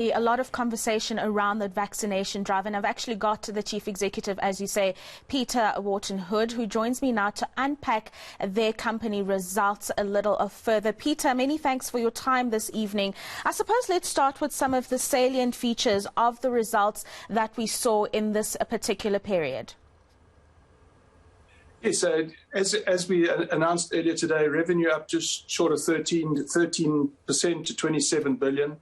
A lot of conversation around the vaccination drive, and I've actually got to the Chief Executive, as you say, Peter Wharton-Hood, who joins me now to unpack their company results a little further. Peter, many thanks for your time this evening. I suppose let's start with some of the salient features of the results that we saw in this particular period. Yes, as we announced earlier today, revenue up just short of 13% to 27 billion.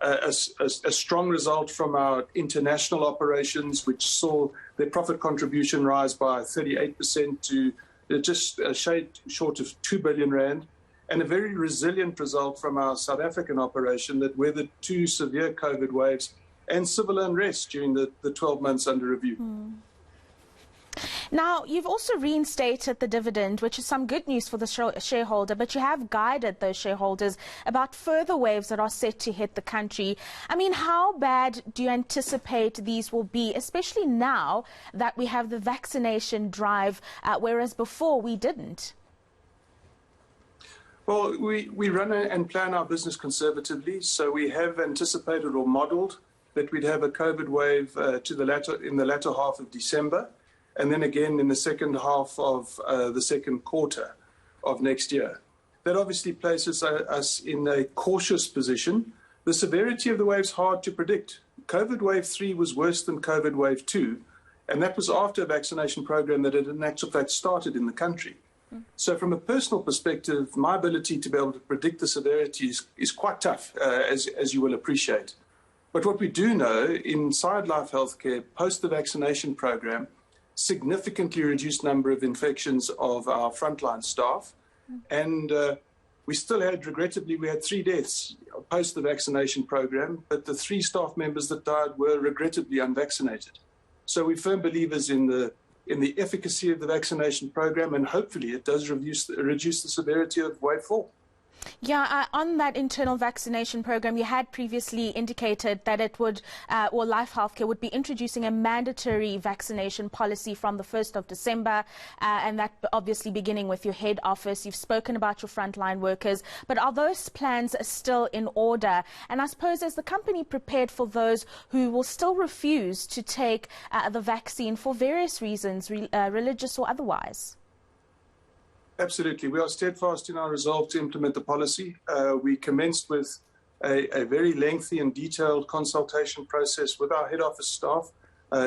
A strong result from our international operations, which saw their profit contribution rise by 38% to just a shade short of 2 billion rand, and a very resilient result from our South African operation that weathered two severe COVID waves and civil unrest during the 12 months under review. Now, you've also reinstated the dividend, which is some good news for the shareholder, but you have guided those shareholders about further waves that are set to hit the country. I mean, how bad do you anticipate these will be, especially now that we have the vaccination drive, whereas before we didn't? Well, we run and plan our business conservatively, so we have anticipated or modelled that we'd have a COVID wave in the latter half of December, and then again in the second half of the second quarter of next year. That obviously places us in a cautious position. The severity of the wave is hard to predict. COVID wave 3 was worse than COVID wave 2, and that was after a vaccination program that had in actual fact started in the country. So from a personal perspective, my ability to be able to predict the severity is quite tough, as you will appreciate. But what we do know, inside Life Healthcare, post the vaccination program, significantly reduced number of infections of our frontline staff. And we still had, regrettably, we had 3 deaths post the vaccination program, but the 3 staff members that died were regrettably unvaccinated. So we're firm believers in the efficacy of the vaccination program, and hopefully it does reduce the severity of wave 4. Yeah, on that internal vaccination program, you had previously indicated that it would, or Life Healthcare would be introducing a mandatory vaccination policy from the 1st of December, and that obviously beginning with your head office. You've spoken about your frontline workers, but are those plans still in order? And I suppose, is the company prepared for those who will still refuse to take the vaccine for various reasons, religious or otherwise? Absolutely. We are steadfast in our resolve to implement the policy. We commenced with a very lengthy and detailed consultation process with our head office staff,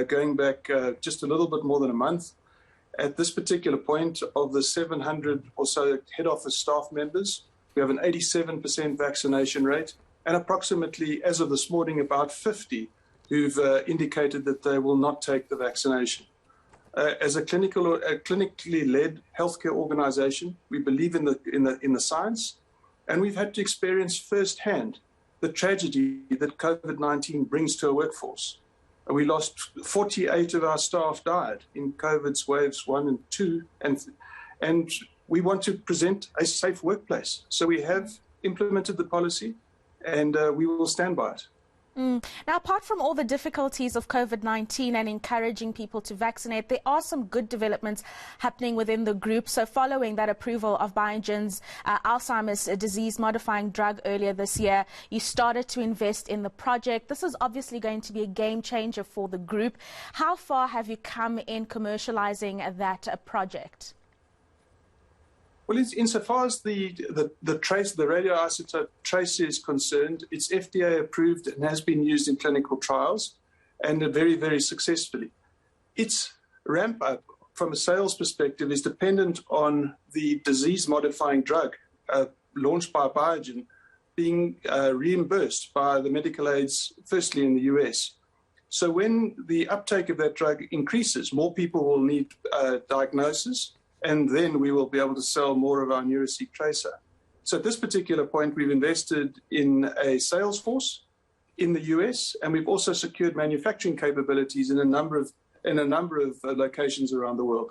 going back just a little bit more than a month. At this particular point, of the 700 or so head office staff members, we have an 87% vaccination rate, and approximately, as of this morning, about 50 who've indicated that they will not take the vaccination. As a clinically led healthcare organisation, we believe in the science, and we've had to experience firsthand the tragedy that COVID-19 brings to a workforce. We lost 48 of our staff died in COVID's waves 1 and 2, and we want to present a safe workplace. So we have implemented the policy, and we will stand by it. Now, apart from all the difficulties of COVID-19 and encouraging people to vaccinate, there are some good developments happening within the group. So following that approval of Biogen's Alzheimer's disease-modifying drug earlier this year, you started to invest in the project. This is obviously going to be a game changer for the group. How far have you come in commercializing that project? Well, insofar as the radioisotope trace is concerned, it's FDA approved and has been used in clinical trials, and very, very successfully. Its ramp up from a sales perspective is dependent on the disease-modifying drug launched by Biogen being reimbursed by the medical aids, firstly in the US. So when the uptake of that drug increases, more people will need diagnosis, and then we will be able to sell more of our Neuraceq tracer. So at this particular point, we've invested in a sales force in the US, and we've also secured manufacturing capabilities in a number of locations around the world.